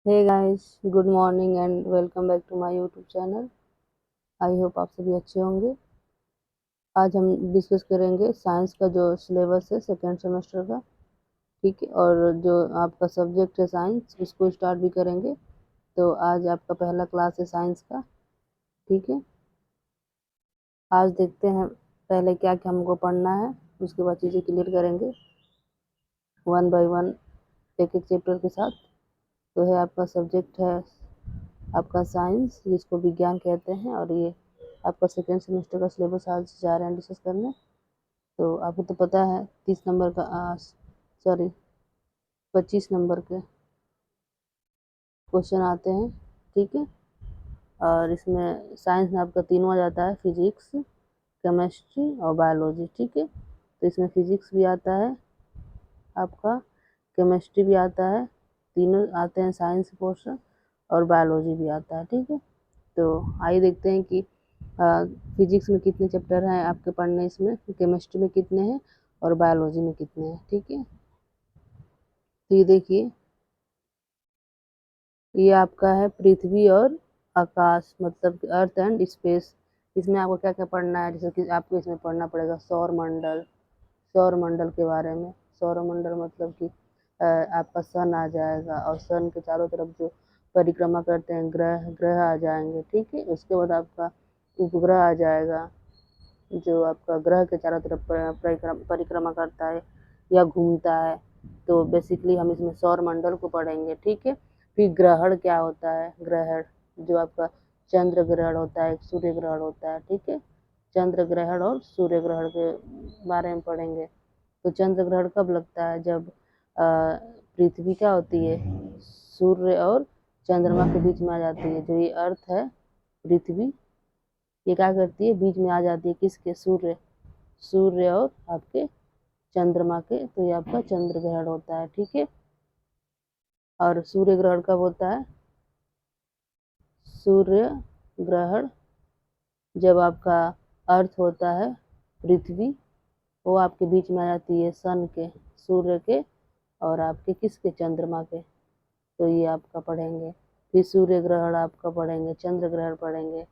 Hey guys, good morning and welcome back to my YouTube channel. I hope आप सभी अच्छे होंगे। आज हम डिस्कस करेंगे साइंस का जो सिलेबस है सेकेंड सेमेस्टर का। ठीक है, और जो आपका सब्जेक्ट है साइंस उसको स्टार्ट भी करेंगे। तो आज आपका पहला क्लास है साइंस का। ठीक है, आज देखते हैं पहले क्या क्या हमको पढ़ना है, उसके बाद चीज़ें क्लियर करेंगे वन बाय वन, एक एक चैप्टर के साथ। तो है आपका सब्जेक्ट है आपका साइंस, जिसको विज्ञान कहते हैं, और ये आपका सेकेंड सेमेस्टर का सिलेबस आज जा रहे हैं डिस्कस करने। तो आपको तो पता है 30 नंबर का, सॉरी 25 नंबर के क्वेश्चन आते हैं। ठीक है, और इसमें साइंस में आपका तीनों आ जाता है, फिजिक्स, केमिस्ट्री और बायोलॉजी। ठीक है, तो इसमें फिजिक्स भी आता है आपका, केमिस्ट्री भी आता है, तीनों आते हैं साइंस पोर्शन, और बायोलॉजी भी आता है। ठीक है, तो आइए देखते हैं कि फिजिक्स में कितने चैप्टर हैं आपके पढ़ने, इसमें केमिस्ट्री में कितने हैं और बायोलॉजी में कितने हैं। ठीक है, तो ये देखिए, ये आपका है पृथ्वी और आकाश, मतलब अर्थ एंड स्पेस। इसमें आपको क्या क्या पढ़ना है, जैसे कि आपको इसमें पढ़ना पड़ेगा सौर मंडल, सौर मंडल के बारे में। सौर मंडल मतलब कि आपका सन आ जाएगा, और सन के चारों तरफ जो परिक्रमा करते हैं ग्रह, ग्रह आ जाएंगे। ठीक है, उसके बाद आपका उपग्रह आ जाएगा, जो आपका ग्रह के चारों तरफ परिक्रमा करता है या घूमता है। तो बेसिकली हम इसमें सौर मंडल को पढ़ेंगे। ठीक है, फिर ग्रहण क्या होता है, ग्रहण जो आपका चंद्र ग्रहण होता है, सूर्य ग्रहण होता है। ठीक है, चंद्र ग्रहण और सूर्य ग्रहण के बारे में पढ़ेंगे। तो चंद्र ग्रहण कब लगता है, जब पृथ्वी क्या होती है, सूर्य और चंद्रमा के बीच में आ जाती है। जो ये अर्थ है पृथ्वी, ये क्या करती है, बीच में आ जाती है किसके, सूर्य, सूर्य और आपके चंद्रमा के। तो ये आपका चंद्र ग्रहण होता है। ठीक है, और सूर्य ग्रहण कब होता है, सूर्य ग्रहण जब आपका अर्थ होता है पृथ्वी, वो आपके बीच में आ जाती है सन के, सूर्य के, और आपके किसके, चंद्रमा के। तो ये आपका पढ़ेंगे। फिर सूर्य ग्रहण आपका पढ़ेंगे, चंद्र ग्रहण पढ़ेंगे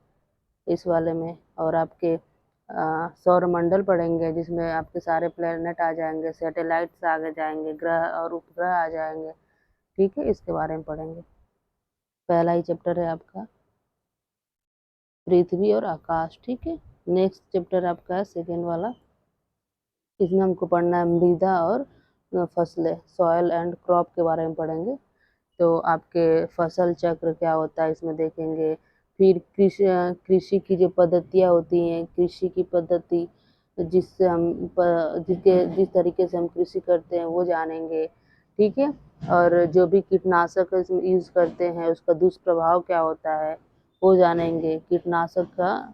इस वाले में, और आपके सौर मंडल पढ़ेंगे, जिसमें आपके सारे प्लेनेट आ जाएंगे, सैटेलाइट्स आगे जाएंगे, ग्रह और उपग्रह आ जाएंगे। ठीक है, इसके बारे में पढ़ेंगे। पहला ही चैप्टर है आपका पृथ्वी और आकाश। ठीक है, नेक्स्ट चैप्टर आपका है सेकेंड वाला। इसमें हमको पढ़ना है मृदा और फसलें, सॉयल एंड क्रॉप के बारे में पढ़ेंगे। तो आपके फसल चक्र क्या होता है इसमें देखेंगे। फिर कृषि कृषि की जो पद्धतियाँ होती हैं, कृषि की पद्धति जिससे हम जिस तरीके से हम कृषि करते हैं वो जानेंगे। ठीक है, और जो भी कीटनाशक इसमें यूज़ करते हैं उसका दुष्प्रभाव क्या होता है वो जानेंगे, कीटनाशक का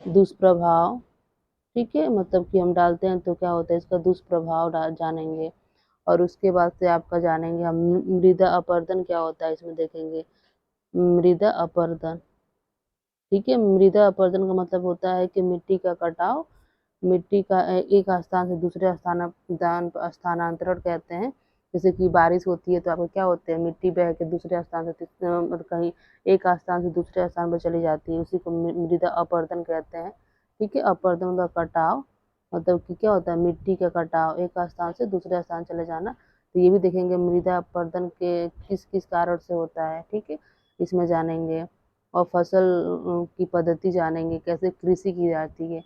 दुष्प्रभाव। ठीक है, मतलब कि हम डालते हैं तो क्या होता है, इसका दुष्प्रभाव जानेंगे। और उसके बाद से आपका जानेंगे हम मृदा अपरदन क्या होता है, इसमें देखेंगे मृदा अपरदन। ठीक है, मृदा अपरदन का मतलब होता है कि मिट्टी का कटाव, मिट्टी का एक स्थान से दूसरे स्थानांतरण कहते हैं। जैसे कि बारिश होती है तो आपको क्या होते हैं, मिट्टी बह के दूसरे स्थान से मतलब कहीं एक स्थान से दूसरे स्थान पर चली जाती है, उसी को मृदा अपरदन कहते हैं। ठीक है, अपरदन का कटाव मतलब कि क्या होता है, मिट्टी का कटाव, एक स्थान से दूसरे स्थान चले जाना। तो ये भी देखेंगे मृदा अपरदन के किस किस कारण से होता है। ठीक है, इसमें जानेंगे। और फसल की पद्धति जानेंगे, कैसे कृषि की जाती है,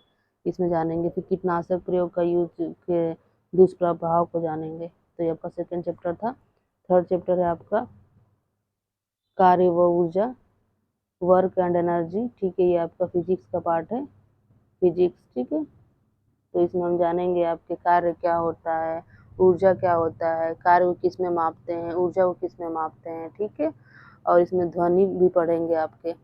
इसमें जानेंगे। फिर कीटनाशक प्रयोग का यूज के दुष्प्रभाव को जानेंगे। तो ये आपका सेकेंड चैप्टर था। थर्ड चैप्टर है आपका कार्य व ऊर्जा, वर्क एंड एनर्जी। ठीक है, ये आपका फिजिक्स का पार्ट है, फिजिक्स। ठीक है, तो इसमें हम जानेंगे आपके कार्य क्या होता है, ऊर्जा क्या होता है, कार्य को किस में मापते हैं, ऊर्जा को किस में मापते हैं। ठीक है, और इसमें ध्वनि भी पढ़ेंगे आपके,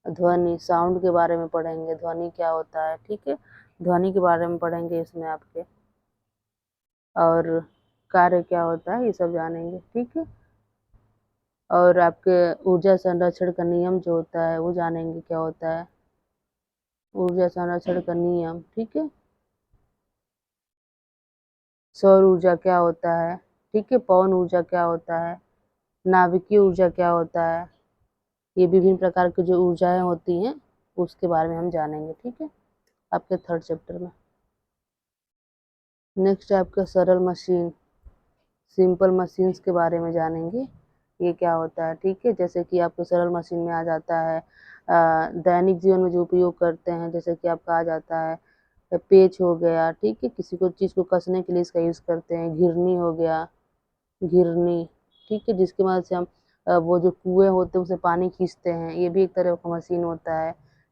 ध्वनि साउंड के बारे में पढ़ेंगे, ध्वनि क्या होता है। ठीक है, ध्वनि के बारे में पढ़ेंगे इसमें आपके, और कार्य क्या होता है ये सब जानेंगे। ठीक है, और आपके ऊर्जा संरक्षण का नियम जो होता है वो जानेंगे क्या होता है, ऊर्जा संरक्षण का नियम। ठीक है, सौर ऊर्जा क्या होता है। ठीक है, पवन ऊर्जा क्या होता है, नाभिकीय ऊर्जा क्या होता है, ये विभिन्न प्रकार की जो ऊर्जाएं होती हैं उसके बारे में हम जानेंगे। ठीक है, आपके थर्ड चैप्टर में। नेक्स्ट है आपका सरल मशीन, सिंपल मशीन्स के बारे में जानेंगे, ये क्या होता है। ठीक है, जैसे कि आपके सरल मशीन में आ जाता है दैनिक जीवन में जो उपयोग करते हैं, जैसे कि आपका आ जाता है पेच हो गया। ठीक है, किसी को चीज़ को कसने के लिए इसका यूज़ करते हैं। घिरनी हो गया, घिरनी। ठीक है, जिसकी मदद से हम वो जो कुएं होते हैं उसे पानी खींचते हैं, ये भी एक तरह का मशीन होता है।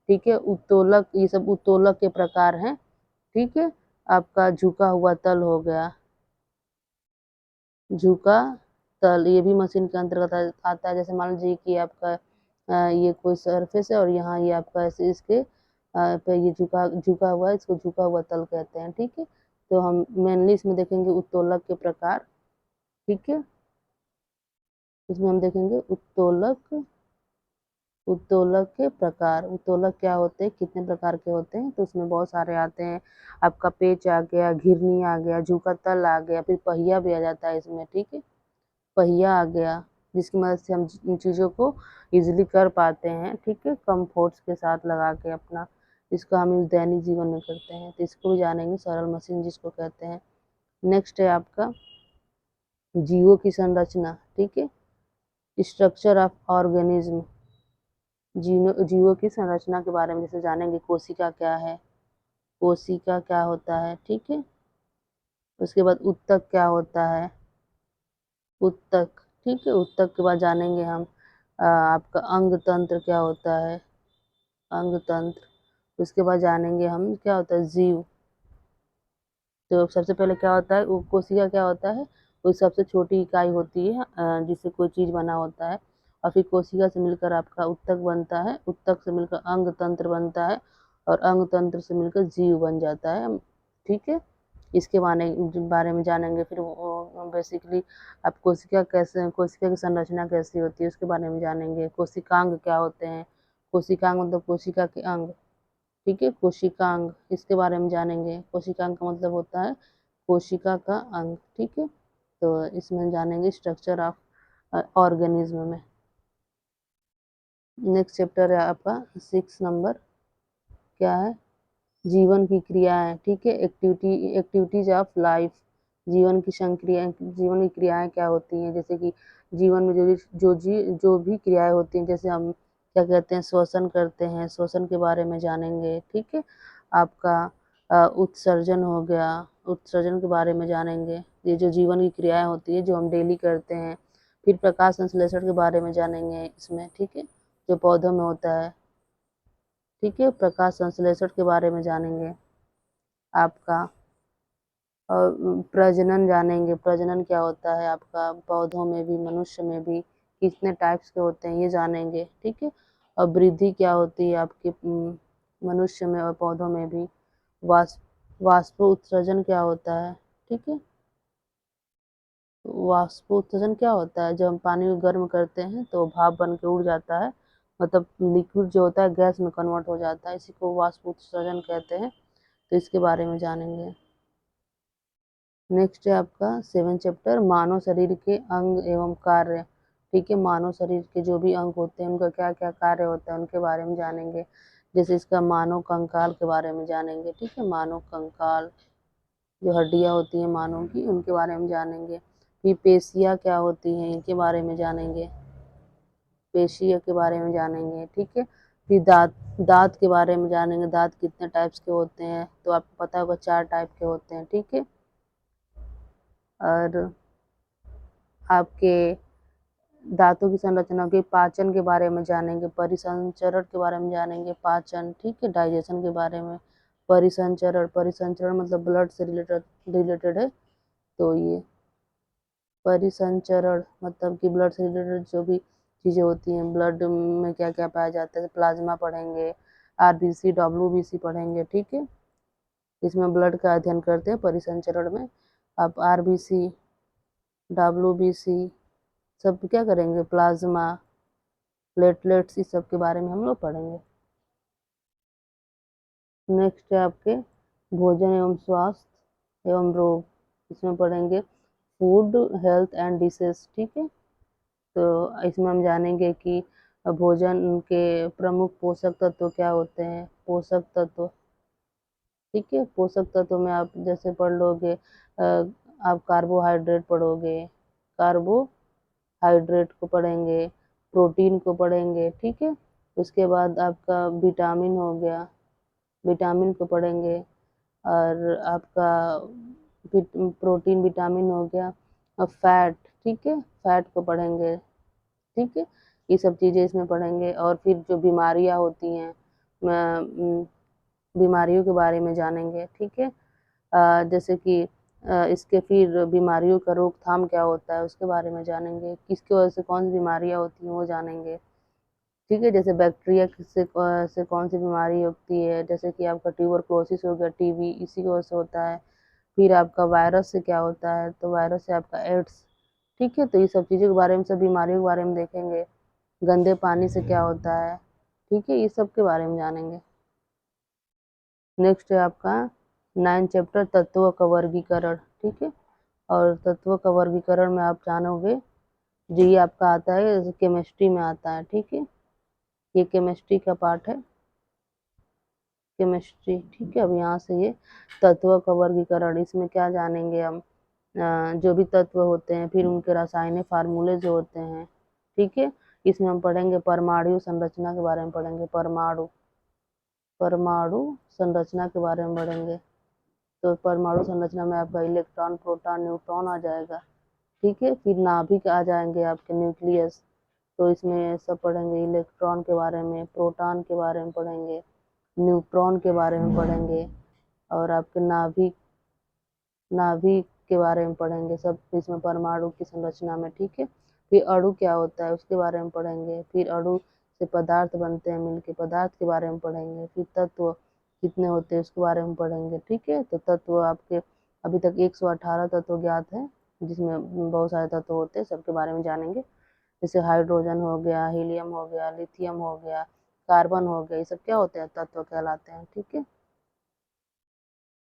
ठीक है, उत्तोलक, ये सब उत्तोलक के प्रकार हैं। ठीक है, आपका झुका हुआ तल हो गया, झुका तल, ये भी मशीन के अंतर्गत आता है। जैसे मान लीजिए कि आपका ये कोई सरफेस है और यहाँ ये आपका ऐसे इसके पे ये झुका झुका हुआ है, इसको झुका हुआ तल कहते हैं। ठीक है, तो हम मेनली इसमें देखेंगे उत्तोलक के प्रकार। ठीक है, इसमें हम देखेंगे उत्तोलक, उत्तोलक के प्रकार। उत्तोलक क्या होते हैं, कितने प्रकार के होते हैं, तो उसमें बहुत सारे आते हैं। आपका पेच आ गया, घिरनी आ गया, झुका तल आ गया, फिर पहिया भी आ जाता है इसमें। ठीक है, पहिया आ गया, जिसकी मदद से हम इन चीज़ों को इजीली कर पाते हैं। ठीक है, कम फोर्स के साथ लगा के अपना, इसका हम यूज़ दैनिक जीवन में करते हैं, तो इसको भी जानेंगे, सरल मशीन जिसको कहते हैं। नेक्स्ट है आपका जीवों की संरचना। ठीक है, स्ट्रक्चर ऑफ ऑर्गेनिज्म, जीवों की संरचना के बारे में जैसे जानेंगे, कोशिका क्या है, कोशिका क्या होता है। ठीक है, उसके बाद उत्तक क्या होता है, उत्तक। ठीक है, उत्तक के बाद जानेंगे हम आपका अंग तंत्र क्या होता है, अंग तंत्र। उसके बाद जानेंगे हम क्या होता है जीव। तो सबसे पहले क्या होता है, वो कोशिका क्या होता है, वो सबसे छोटी इकाई होती है जिससे कोई चीज़ बना होता है। और फिर कोशिका से मिलकर आपका उत्तक बनता है, उत्तक से मिलकर अंग तंत्र बनता है, और अंग तंत्र से मिलकर जीव बन जाता है। ठीक है, इसके बारे में जानेंगे। फिर बेसिकली आप कोशिका कैसे, कोशिका की संरचना कैसी होती है उसके बारे में जानेंगे। कोशिकांग क्या होते हैं, कोशिकांग मतलब कोशिका के अंग। ठीक है, कोशिकांग, इसके बारे में जानेंगे। कोशिकांग का मतलब होता है कोशिका का अंग। ठीक है, तो इसमें जानेंगे स्ट्रक्चर ऑफ ऑर्गेनिज्म में। नेक्स्ट चैप्टर है आपका 6 नंबर, क्या है, जीवन की क्रियाएं। ठीक है, एक्टिविटीज ऑफ लाइफ, जीवन की संक्रिया, जीवन की क्रियाएं क्या होती हैं, जैसे कि जीवन में जो भी क्रियाएं होती हैं, जैसे हम क्या कहते हैं, श्वसन करते हैं, श्वसन के बारे में जानेंगे। ठीक है, आपका उत्सर्जन हो गया, उत्सर्जन के बारे में जानेंगे। ये जो जीवन की क्रियाएं होती है जो हम डेली करते हैं। फिर प्रकाश संश्लेषण के बारे में जानेंगे इसमें। ठीक है, जो पौधों में होता है। ठीक है, प्रकाश संश्लेषण के बारे में जानेंगे आपका। और प्रजनन जानेंगे, प्रजनन क्या होता है आपका, पौधों में भी मनुष्य में भी कितने टाइप्स के होते हैं ये जानेंगे। ठीक है, और वृद्धि क्या होती है आपके मनुष्य में और पौधों में भी। वाष्प उत्सर्जन क्या होता है। ठीक है, वाष्प उत्सर्जन क्या होता है, जब हम पानी को गर्म करते हैं तो भाप बन के उड़ जाता है, मतलब लिक्विड जो होता है गैस में कन्वर्ट हो जाता है, इसी को वाष्प उत्सर्जन कहते हैं। तो इसके बारे में जानेंगे। नेक्स्ट है आपका 7 चैप्टर, मानव शरीर के अंग एवं कार्य। ठीक है, मानव शरीर के जो भी अंग होते हैं उनका क्या क्या कार्य होता है उनके बारे में जानेंगे। जैसे इसका मानव कंकाल के बारे में जानेंगे। ठीक है, मानव कंकाल, जो हड्डियां होती हैं मानव की, उनके बारे में जानेंगे। फिर पेशियाँ क्या होती हैं इनके बारे में जानेंगे, पेशियों के बारे में जानेंगे। ठीक है, फिर दांत, दांत के बारे में जानेंगे, दांत कितने टाइप्स के होते हैं, तो आपको पता होगा 4 टाइप के होते हैं। ठीक है, और आपके दांतों की संरचना के पाचन के बारे में जानेंगे, परिसंचरण के बारे में जानेंगे, पाचन। ठीक है, डाइजेशन के बारे में। परिसंचरण, परिसंचरण मतलब ब्लड से रिलेटेड रिलेटेड है, तो ये परिसंचरण मतलब कि ब्लड से रिलेटेड जो भी चीज़ें होती हैं, ब्लड में क्या क्या पाया जाता है, प्लाज्मा पढ़ेंगे, आरबीसी डब्ल्यूबीसी पढ़ेंगे। ठीक है, इसमें ब्लड का अध्ययन करते हैं परिसंचरण में। आप आरबीसी डब्ल्यूबीसी सब क्या करेंगे, प्लाज्मा, प्लेटलेट्स, इस सब के बारे में हम लोग पढ़ेंगे। नेक्स्ट है आपके भोजन एवं स्वास्थ्य एवं रोग, इसमें पढ़ेंगे फूड हेल्थ एंड डिसेज। ठीक है, तो इसमें हम जानेंगे कि भोजन के प्रमुख पोषक तत्व क्या होते हैं। पोषक तत्व, ठीक है, पोषक तत्व में आप जैसे पढ़ लोगे आप कार्बोहाइड्रेट पढ़ोगे, कार्बोहाइड्रेट को पढ़ेंगे, प्रोटीन को पढ़ेंगे, ठीक है। उसके बाद आपका विटामिन हो गया, विटामिन को पढ़ेंगे, और आपका प्रोटीन विटामिन हो गया, और फैट, ठीक है, फैट को पढ़ेंगे, ठीक है। ये सब चीज़ें इसमें पढ़ेंगे, और फिर जो बीमारियाँ होती हैं बीमारियों के बारे में जानेंगे, ठीक है। जैसे कि इसके फिर बीमारियों का रोकथाम क्या होता है उसके बारे में जानेंगे, किसकी वजह से कौन सी बीमारियाँ होती हैं वो जानेंगे, ठीक है। जैसे बैक्टीरिया से कौन सी बीमारी होती है, जैसे कि आपका ट्यूबरक्लोसिस हो गया, टीबी, इसी की वजह से होता है। फिर आपका वायरस से क्या होता है, तो वायरस से आपका एड्स, ठीक है। तो ये सब चीज़ों के बारे में, सब बीमारियों के बारे में देखेंगे। गंदे पानी से क्या होता है, ठीक है, ये सब के बारे में जानेंगे। नेक्स्ट है आपका 9 चैप्टर तत्वों का वर्गीकरण, ठीक है। और तत्वों का वर्गीकरण में आप जानोगे, जो ये आपका आता है केमिस्ट्री में आता है, ठीक है। ये केमिस्ट्री का पार्ट है, केमिस्ट्री, ठीक है। अब यहाँ से ये तत्वों का वर्गीकरण, इसमें क्या जानेंगे हम, जो भी तत्व होते हैं, फिर उनके रासायनिक फार्मूले जो होते हैं, ठीक है। इसमें हम पढ़ेंगे परमाणु संरचना के बारे में पढ़ेंगे, परमाणु परमाणु संरचना के बारे में पढ़ेंगे। तो परमाणु संरचना में आपका इलेक्ट्रॉन, प्रोटॉन, न्यूट्रॉन आ जाएगा, ठीक है। फिर नाभिक आ जाएंगे आपके, न्यूक्लियस, तो इसमें सब पढ़ेंगे, इलेक्ट्रॉन के बारे में, प्रोटॉन के बारे में पढ़ेंगे, न्यूट्रॉन के बारे में पढ़ेंगे, और आपके नाभिक नाभिक के बारे में पढ़ेंगे, सब इसमें परमाणु की संरचना में, ठीक है। फिर अणु क्या होता है उसके बारे में पढ़ेंगे, फिर अणु से पदार्थ बनते हैं मिलके, पदार्थ के बारे में पढ़ेंगे, फिर तत्व कितने होते हैं उसके बारे में पढ़ेंगे, ठीक है। तो तत्व आपके अभी तक 118 तत्व ज्ञात है, जिसमें बहुत सारे तत्व होते हैं, सबके बारे में जानेंगे। जैसे हाइड्रोजन हो गया, हीलियम हो गया, लिथियम हो गया, कार्बन हो गया, ये सब क्या होते हैं, तत्व कहलाते हैं, ठीक है।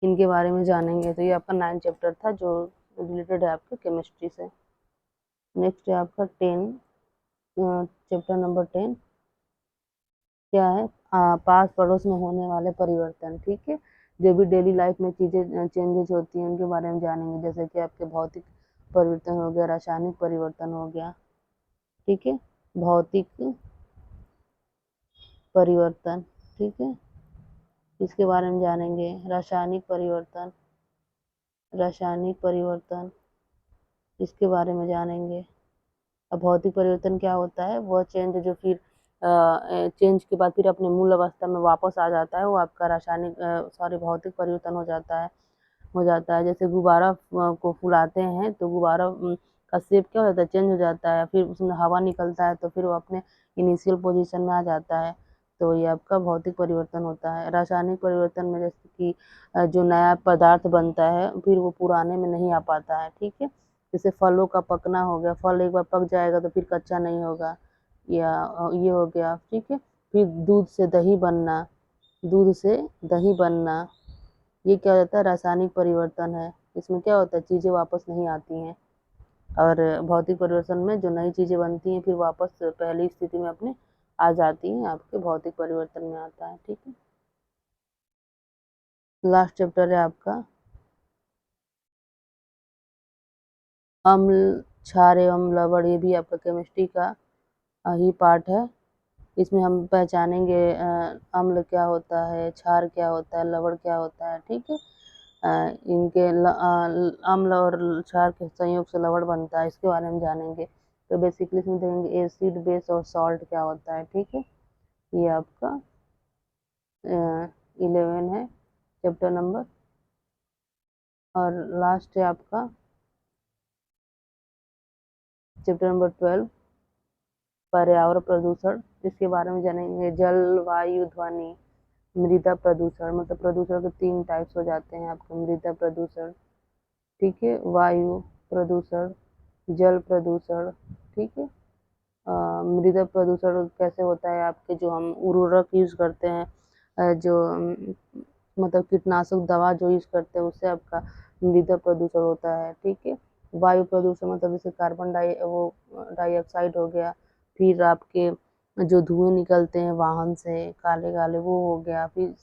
इनके बारे में जानेंगे। तो ये आपका 9 चैप्टर था जो रिलेटेड है आपके केमिस्ट्री से। नेक्स्ट है आपका 10 चैप्टर नंबर 10, क्या है, पास पड़ोस में होने वाले परिवर्तन, ठीक है। जो भी डेली लाइफ में चीज़ें चेंजेस होती हैं उनके बारे में जानेंगे, जैसे कि आपके भौतिक परिवर्तन हो गया, रासायनिक परिवर्तन हो गया, ठीक है, भौतिक परिवर्तन, ठीक है, इसके बारे में जानेंगे। रासायनिक परिवर्तन, रासायनिक परिवर्तन, इसके बारे में जानेंगे। अब भौतिक परिवर्तन क्या होता है, वह चेंज जो फिर चेंज के बाद फिर अपने मूल अवस्था में वापस आ जाता है, वो आपका रासायनिक सॉरी भौतिक परिवर्तन हो जाता है। जैसे गुब्बारा को फुलाते हैं तो गुब्बारा का शेप क्या हो जाता है, चेंज हो जाता है, फिर उसमें हवा निकलता है तो फिर वो अपने इनिशियल पोजीशन में आ जाता है। तो ये आपका भौतिक परिवर्तन होता है। रासायनिक परिवर्तन में जैसे कि जो नया पदार्थ बनता है फिर वो पुराने में नहीं आ पाता है, ठीक है। जैसे फलों का पकना हो गया, फल एक बार पक जाएगा तो फिर कच्चा नहीं होगा, या ये हो गया, ठीक है। फिर दूध से दही बनना, दूध से दही बनना, ये क्या होता है, रासायनिक परिवर्तन है। इसमें क्या होता है, चीज़ें वापस नहीं आती हैं, और भौतिक परिवर्तन में जो नई चीज़ें बनती हैं फिर वापस पहली स्थिति में अपने आ जाती हैं, आपके भौतिक परिवर्तन में आता है, ठीक है। लास्ट चैप्टर है आपका अम्ल, क्षार एवं लवण, ये भी आपका केमिस्ट्री का ही पार्ट है। इसमें हम पहचानेंगे अम्ल क्या होता है, क्षार क्या होता है, लवण क्या होता है, ठीक है। इनके अम्ल और क्षार के संयोग से लवण बनता है, इसके बारे में जानेंगे। तो बेसिकली इसमें देखेंगे एसिड, बेस और सॉल्ट क्या होता है, ठीक है। ये आपका 11 है चैप्टर नंबर। और लास्ट है आपका चैप्टर नंबर 12, पर्यावरण प्रदूषण, इसके बारे में जानेंगे। जल, वायु, ध्वनि, मृदा प्रदूषण, मतलब प्रदूषण के 3 टाइप्स हो जाते हैं आपके, मृदा प्रदूषण, ठीक है, वायु प्रदूषण, जल प्रदूषण, ठीक है। मृदा प्रदूषण कैसे होता है, आपके जो हम उर्वरक यूज करते हैं, जो मतलब कीटनाशक दवा जो यूज करते हैं उससे आपका मृदा प्रदूषण होता है, ठीक है। वायु प्रदूषण मतलब जैसे कार्बन डाइऑक्साइड हो गया, फिर आपके जो धुएँ निकलते हैं वाहन से काले-काले वो हो गया, फिर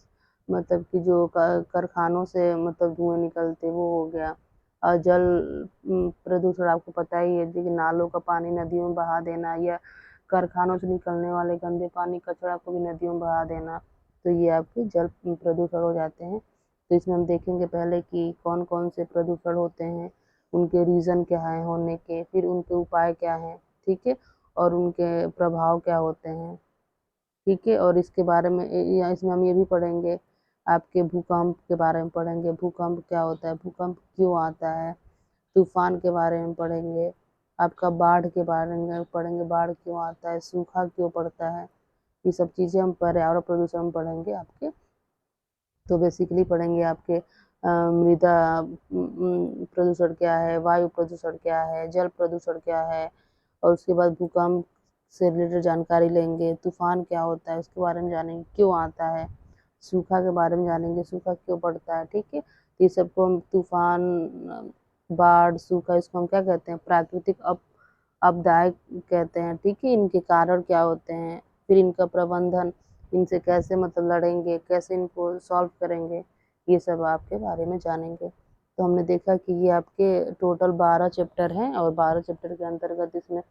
मतलब कि जो कारखानों से मतलब धुएँ निकलते वो हो गया। और जल प्रदूषण आपको पता ही है कि नालों का पानी नदियों में बहा देना या कारखानों से निकलने वाले गंदे पानी कचरा को भी नदियों में बहा देना, तो ये आपके जल प्रदूषण हो जाते हैं। तो इसमें हम देखेंगे पहले कि कौन-कौन से प्रदूषण होते हैं, उनके रीज़न क्या हैं होने के, फिर उनके उपाय क्या हैं, ठीक है? और उनके प्रभाव क्या होते हैं, ठीक है? और इसके बारे में या इसमें हम ये भी पढ़ेंगे, आपके भूकंप के बारे में पढ़ेंगे, भूकंप क्या होता है, भूकंप क्यों आता है, तूफ़ान के बारे में पढ़ेंगे, आपका बाढ़ के बारे में पढ़ेंगे, बाढ़ क्यों आता है, सूखा क्यों पड़ता है, ये सब चीज़ें हम पर्यावरण प्रदूषण में पढ़ेंगे आपके। तो बेसिकली पढ़ेंगे आपके मृदा प्रदूषण क्या है, वायु प्रदूषण क्या है, जल प्रदूषण क्या है, और उसके बाद भूकंप से रिलेटेड जानकारी लेंगे, तूफ़ान क्या होता है उसके बारे में जानेंगे, क्यों आता है, सूखा के बारे में जानेंगे, सूखा क्यों पड़ता है, ठीक है? तो ये सबको हम तूफ़ान, बाढ़, सूखा इसको हम क्या कहते हैं प्राकृतिक आपदाएँ कहते हैं, ठीक है? इनके कारण क्या होते हैं, फिर इनका प्रबंधन, इनसे कैसे मतलब लड़ेंगे, कैसे इनको सॉल्व करेंगे, ये सब आपके बारे में जानेंगे। तो हमने देखा कि ये आपके टोटल 12 चैप्टर हैं और 12 चैप्टर के अंतर्गत इसमें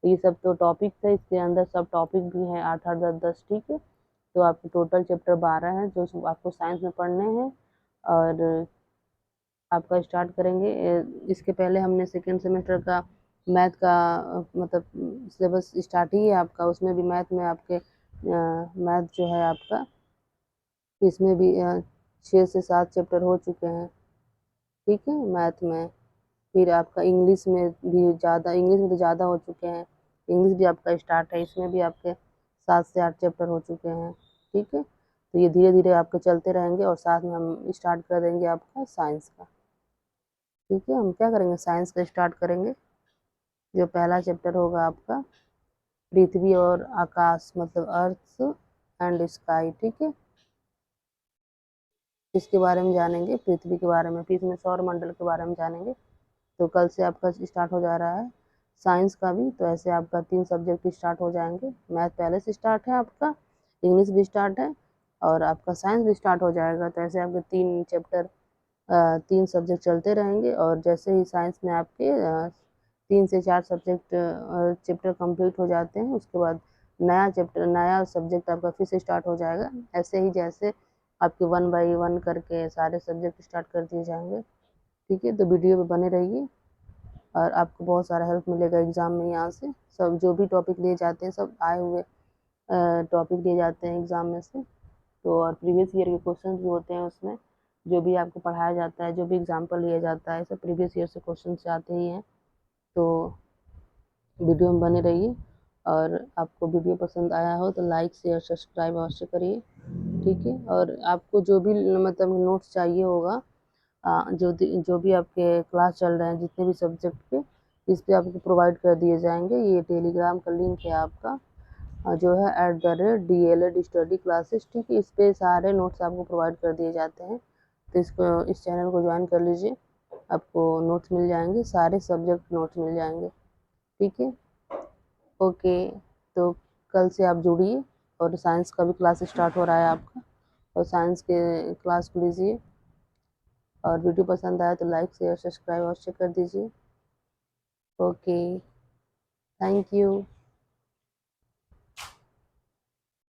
ये सब तो टॉपिक थे, इसके अंदर सब टॉपिक भी हैं 8-8, 10-10, ठीक है? तो आपके टोटल चैप्टर 12 हैं जो आपको साइंस में पढ़ने हैं और आपका स्टार्ट करेंगे। इसके पहले हमने सेकेंड सेमेस्टर का मैथ का मतलब सिलेबस स्टार्ट ही है आपका, उसमें भी मैथ में आपके मैथ जो है आपका इसमें भी 6 से 7 चैप्टर हो चुके हैं, ठीक है मैथ में। फिर आपका इंग्लिश में भी ज़्यादा, इंग्लिश में तो ज़्यादा हो चुके हैं, इंग्लिश भी आपका स्टार्ट है, इसमें भी आपके 7 से 8 चैप्टर हो चुके हैं, ठीक है? तो ये धीरे-धीरे आपके चलते रहेंगे और साथ में हम स्टार्ट कर देंगे आपका साइंस का, ठीक है? हम क्या करेंगे साइंस का स्टार्ट करेंगे। जो पहला चैप्टर होगा आपका पृथ्वी और आकाश मतलब अर्थ एंड स्काई, ठीक है? इसके बारे में जानेंगे, पृथ्वी के बारे में, फिर इसमें सौर मंडल के बारे में जानेंगे। तो कल से आपका स्टार्ट हो जा रहा है साइंस का भी, तो ऐसे आपका 3 सब्जेक्ट स्टार्ट हो जाएंगे। मैथ पहले से स्टार्ट है आपका, इंग्लिश भी स्टार्ट है और आपका साइंस भी स्टार्ट हो जाएगा। तो ऐसे आपके 3 चैप्टर 3 सब्जेक्ट चलते रहेंगे और जैसे ही साइंस में आपके 3 से 4 सब्जेक्ट चैप्टर कंप्लीट हो जाते हैं, उसके बाद नया सब्जेक्ट आपका फिर से स्टार्ट हो जाएगा। ऐसे ही जैसे आपके 1 बाई 1 करके सारे सब्जेक्ट स्टार्ट कर दिए जाएंगे, ठीक है? तो वीडियो में बने रहिए और आपको बहुत सारा हेल्प मिलेगा एग्ज़ाम में यहाँ से। सब जो भी टॉपिक लिए जाते हैं सब आए हुए टॉपिक दिए जाते हैं एग्ज़ाम में से। तो और प्रीवियस ईयर के क्वेश्चन भी होते हैं उसमें, जो भी आपको पढ़ाया जाता है, जो भी एग्जाम्पल लिया जाता है, सब प्रीवियस ईयर से क्वेश्चन आते ही हैं। तो वीडियो में बने रहिए और आपको वीडियो पसंद आया हो तो लाइक शेयर सब्सक्राइब अवश्य करिए, ठीक है? और आपको जो भी मतलब नोट्स चाहिए होगा जो भी आपके क्लास चल रहे हैं जितने भी सब्जेक्ट के, इस पे आपको प्रोवाइड कर दिए जाएंगे। ये टेलीग्राम का लिंक है आपका जो है @DLED स्टडी क्लासेस, ठीक है? इस पे सारे नोट्स आपको प्रोवाइड कर दिए जाते हैं। तो इस चैनल को ज्वाइन कर लीजिए, आपको नोट्स मिल जाएंगे, सारे सब्जेक्ट नोट्स मिल जाएंगे, ठीक है? ओके, तो कल से आप जुड़िए और साइंस का भी क्लास स्टार्ट हो रहा है आपका, और साइंस के क्लास को लीजिए। और वीडियो पसंद आया तो लाइक शेयर सब्सक्राइब अवश्य कर दीजिए। Okay, thank you.